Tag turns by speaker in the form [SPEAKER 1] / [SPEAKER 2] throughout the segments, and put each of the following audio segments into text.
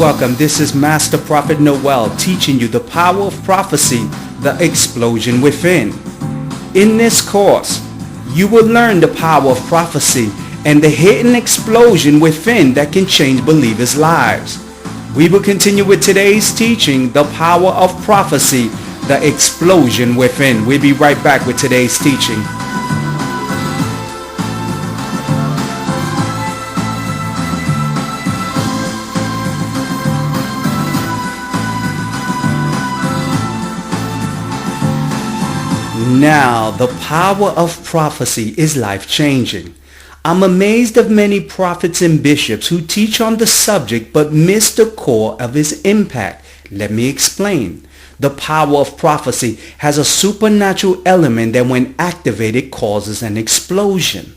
[SPEAKER 1] Welcome, this is Master Prophet Noel teaching you the power of prophecy, the explosion within. In this course, you will learn the power of prophecy and the hidden explosion within that can change believers' lives. We will continue with today's teaching, the power of prophecy, the explosion within. We'll be right back with today's teaching. Now, the power of prophecy is life-changing. I'm amazed of many prophets and bishops who teach on the subject but miss the core of its impact. Let me explain. The power of prophecy has a supernatural element that when activated causes an explosion.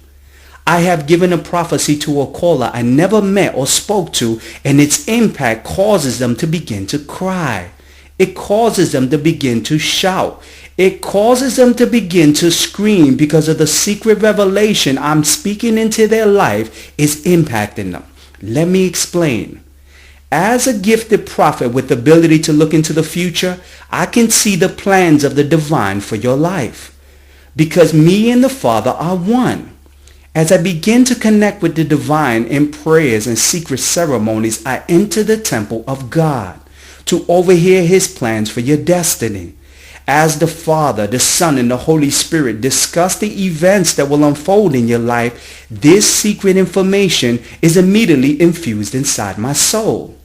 [SPEAKER 1] I have given a prophecy to a caller I never met or spoke to, and its impact causes them to begin to cry. It causes them to begin to shout. It causes them to begin to scream because of the secret revelation I'm speaking into their life is impacting them. Let me explain. As a gifted prophet with the ability to look into the future, I can see the plans of the divine for your life. Because me and the Father are one. As I begin to connect with the divine in prayers and secret ceremonies, I enter the temple of God to overhear his plans for your destiny. As the Father, the Son, and the Holy Spirit discuss the events that will unfold in your life, this secret information is immediately infused inside my soul.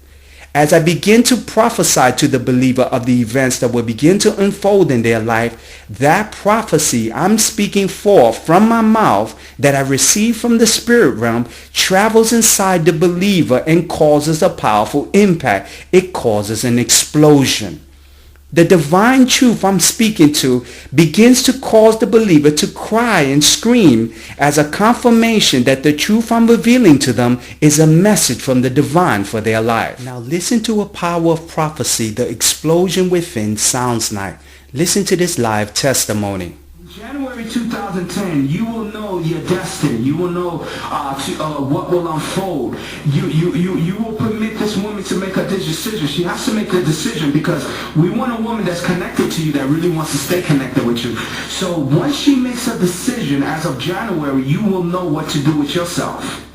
[SPEAKER 1] As I begin to prophesy to the believer of the events that will begin to unfold in their life, that prophecy I'm speaking forth from my mouth that I received from the spirit realm travels inside the believer and causes a powerful impact. It causes an explosion. The divine truth I'm speaking to begins to cause the believer to cry and scream as a confirmation that the truth I'm revealing to them is a message from the divine for their life. Now listen to a power of prophecy the explosion within sounds like. Listen to this live testimony.
[SPEAKER 2] January 2010, you will know your destiny. You will know what will unfold. You will permit this woman to make a decision. She has to make a decision because we want a woman that's connected to you, that really wants to stay connected with you. So once she makes a decision as of January, you will know what to do with yourself.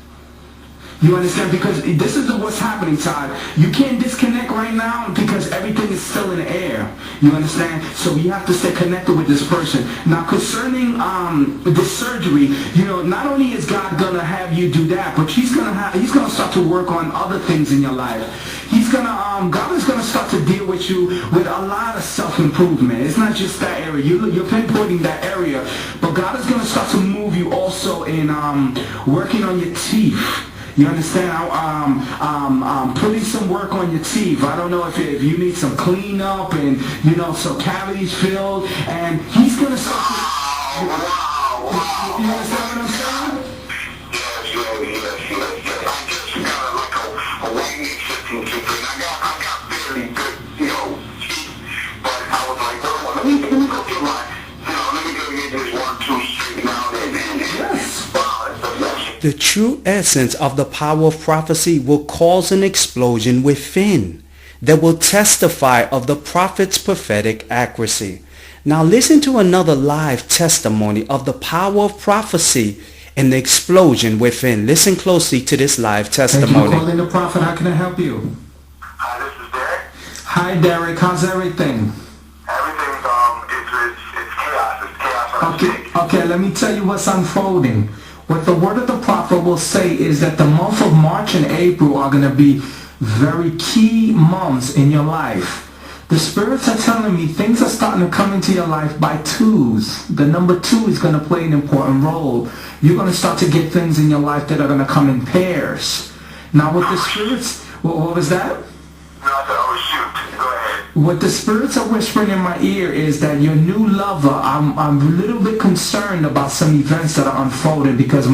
[SPEAKER 2] You understand? Because this is what's happening, Todd. You can't disconnect right now because everything is still in the air. You understand? So you have to stay connected with this person. Now, concerning this surgery, you know, not only is God gonna have you do that, but He's gonna start to work on other things in your life. God is gonna start to deal with you with a lot of self-improvement. It's not just that area. You're pinpointing that area, but God is gonna start to move you also in working on your teeth. You understand? Putting some work on your teeth. I don't know if you need some cleanup and, you know, some cavities filled. And He's going to start to... You understand what I'm saying? Yes. I just got like a white 15 tooth. I got very good, you know, teeth. But I was like, well, let me go get let me go get this 1, 2 straightened out and yes.
[SPEAKER 1] The true essence of the power of prophecy will cause an explosion within that will testify of the prophet's prophetic accuracy. Now listen to another live testimony of the power of prophecy and the explosion within. Listen closely to this live testimony.
[SPEAKER 2] Thank you for calling the prophet. How can I help you?
[SPEAKER 3] Hi, this is Derek.
[SPEAKER 2] Hi, Derek. How's everything?
[SPEAKER 3] Everything's it's chaos. It's chaos.
[SPEAKER 2] Okay, let me tell you what's unfolding. What the word of the prophet will say is that the month of March and April are going to be very key months in your life. The spirits are telling me things are starting to come into your life by twos. The number 2 is going to play an important role. You're going to start to get things in your life that are going to come in pairs. Now with the spirits, what was that? What the spirits are whispering in my ear is that your new lover, I'm a little bit concerned about some events that are unfolding because the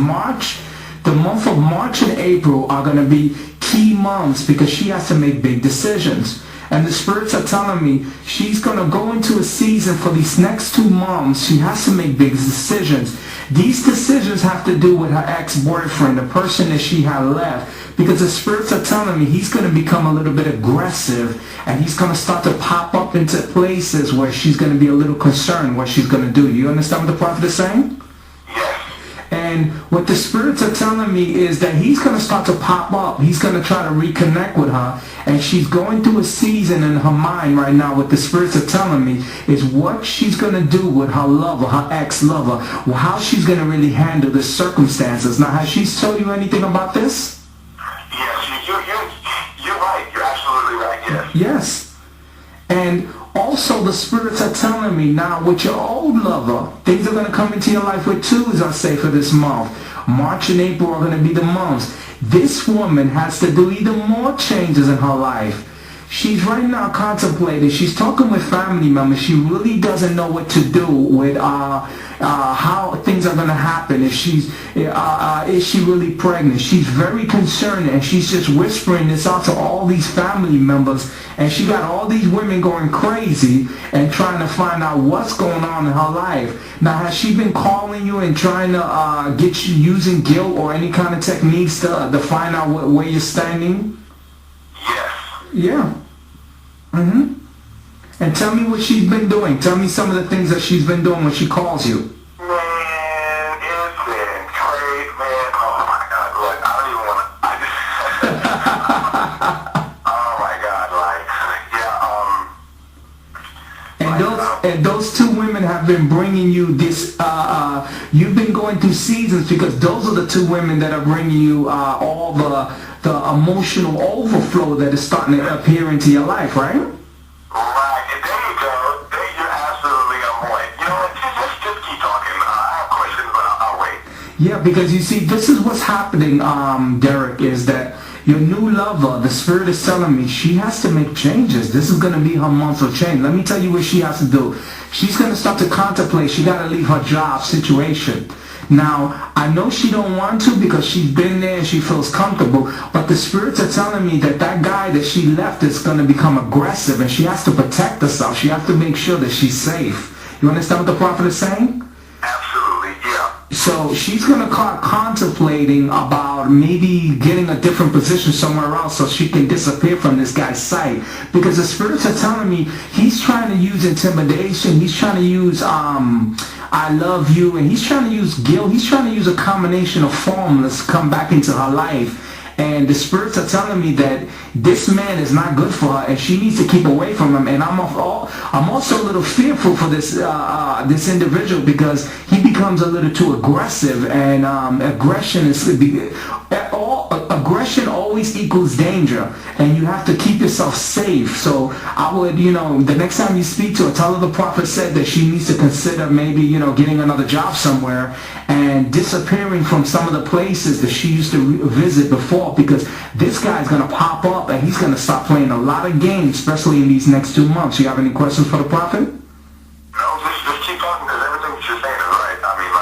[SPEAKER 2] month of March and April are going to be key months because she has to make big decisions. And the spirits are telling me she's going to go into a season for these next 2 months. She has to make big decisions. These decisions have to do with her ex-boyfriend, the person that she had left. Because the spirits are telling me he's going to become a little bit aggressive, and he's going to start to pop up into places where she's going to be a little concerned what she's going to do. You understand what the prophet is saying? And what the spirits are telling me is that he's going to start to pop up. He's going to try to reconnect with her. And she's going through a season in her mind right now. What the spirits are telling me is what she's going to do with her lover, her ex-lover. How she's going to really handle the circumstances. Now, has she told you anything about this?
[SPEAKER 3] Yes, you're right. You're absolutely right, yes.
[SPEAKER 2] Yes. And also the spirits are telling me now with your old lover, things are going to come into your life with twos, I say, for this month. March and April are going to be the months. This woman has to do even more changes in her life. She's right now contemplating. She's talking with family members. She really doesn't know what to do with how things are going to happen. If is she really pregnant? She's very concerned, and she's just whispering this out to all these family members. And she got all these women going crazy and trying to find out what's going on in her life. Now, has she been calling you and trying to get you using guilt or any kind of techniques to find out where you're standing?
[SPEAKER 3] Yes.
[SPEAKER 2] Yeah. And tell me what she's been doing. Tell me some of the things that she's been doing when she calls you.
[SPEAKER 3] Man, it's been crazy, man. Oh my God, look, I don't even want to. Oh my God,
[SPEAKER 2] And those 2 women have been bringing you this. You've been going through seasons because those are the 2 women that are bringing you all the emotional overflow that is starting to appear into your life, right?
[SPEAKER 3] Right, and there you go. You're absolutely on point. You know what, just keep talking. I have questions, but I'll wait.
[SPEAKER 2] Yeah, because you see, this is what's happening, Derek, is that your new lover, the spirit is telling me she has to make changes. This is going to be her month of change. Let me tell you what she has to do. She's going to start to contemplate. She got to leave her job situation. Now, I know she don't want to because she's been there and she feels comfortable, but the spirits are telling me that guy that she left is going to become aggressive, and she has to protect herself. She has to make sure that she's safe. You understand what the prophet is saying?
[SPEAKER 3] Absolutely, yeah.
[SPEAKER 2] So she's going to start contemplating about maybe getting a different position somewhere else so she can disappear from this guy's sight. Because the spirits are telling me he's trying to use intimidation. He's trying to use I love you, and he's trying to use guilt. He's trying to use a combination of formulas to come back into her life. And the spirits are telling me that this man is not good for her, and she needs to keep away from him. And I'm also a little fearful for this this individual because he becomes a little too aggressive, and aggression always equals danger, and you have to keep yourself safe. So I would, the next time you speak to her, tell her the prophet said that she needs to consider maybe, getting another job somewhere and disappearing from some of the places that she used to visit before, because this guy's going to pop up and he's going to start playing a lot of games, especially in these next 2 months. You have any questions for the prophet?
[SPEAKER 3] No, just keep talking, because everything that you're saying is right. I mean,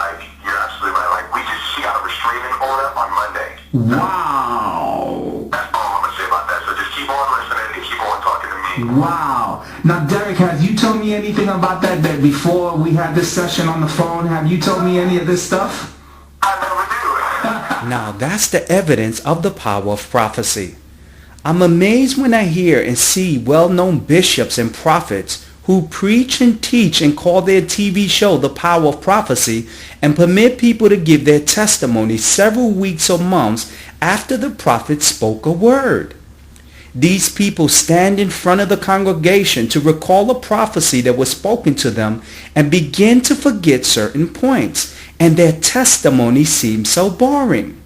[SPEAKER 3] you're absolutely right. She got a restraining order on Monday.
[SPEAKER 2] Wow.
[SPEAKER 3] That's all I'm going to say about that. So just keep on listening and keep on talking to me.
[SPEAKER 2] Wow. Now, Derek, have you told me anything about that before we had this session on the phone? Have you told me any of this stuff?
[SPEAKER 3] I never do.
[SPEAKER 1] Now that's the evidence of the power of prophecy. I'm amazed when I hear and see well-known bishops and prophets who preach and teach and call their TV show The Power of Prophecy and permit people to give their testimony several weeks or months after the prophet spoke a word. These people stand in front of the congregation to recall a prophecy that was spoken to them and begin to forget certain points, and their testimony seems so boring.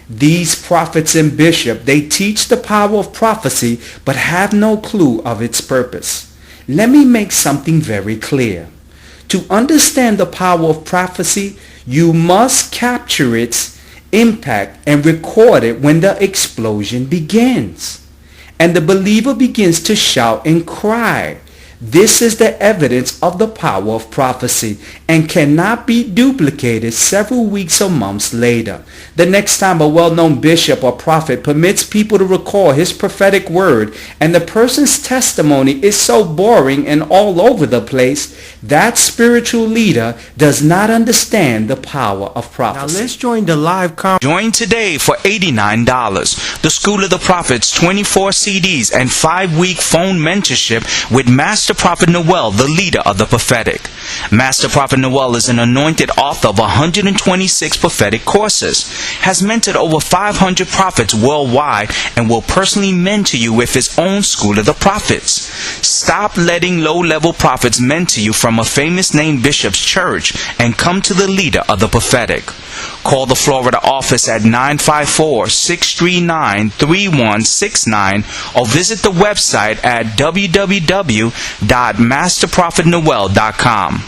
[SPEAKER 1] These prophets and bishops, they teach the power of prophecy but have no clue of its purpose. Let me make something very clear. To understand the power of prophecy, you must capture its impact and record it when the explosion begins. And the believer begins to shout and cry. This is the evidence of the power of prophecy and cannot be duplicated several weeks or months later. The next time a well-known bishop or prophet permits people to recall his prophetic word and the person's testimony is so boring and all over the place, that spiritual leader does not understand the power of prophecy.
[SPEAKER 4] Now let's join the live
[SPEAKER 5] Join today for $89. The School of the Prophets 24 CDs and 5-week phone mentorship with Master Prophet Noel, the leader of the prophetic. Master Prophet Noel is an anointed author of 126 prophetic courses, has mentored over 500 prophets worldwide, and will personally mentor you with his own School of the Prophets. Stop letting low-level prophets mentor you from a famous name bishop's church and come to the leader of the prophetic. Call the Florida office at 954-639-3169 or visit the website at www.masterprophetnoel.com.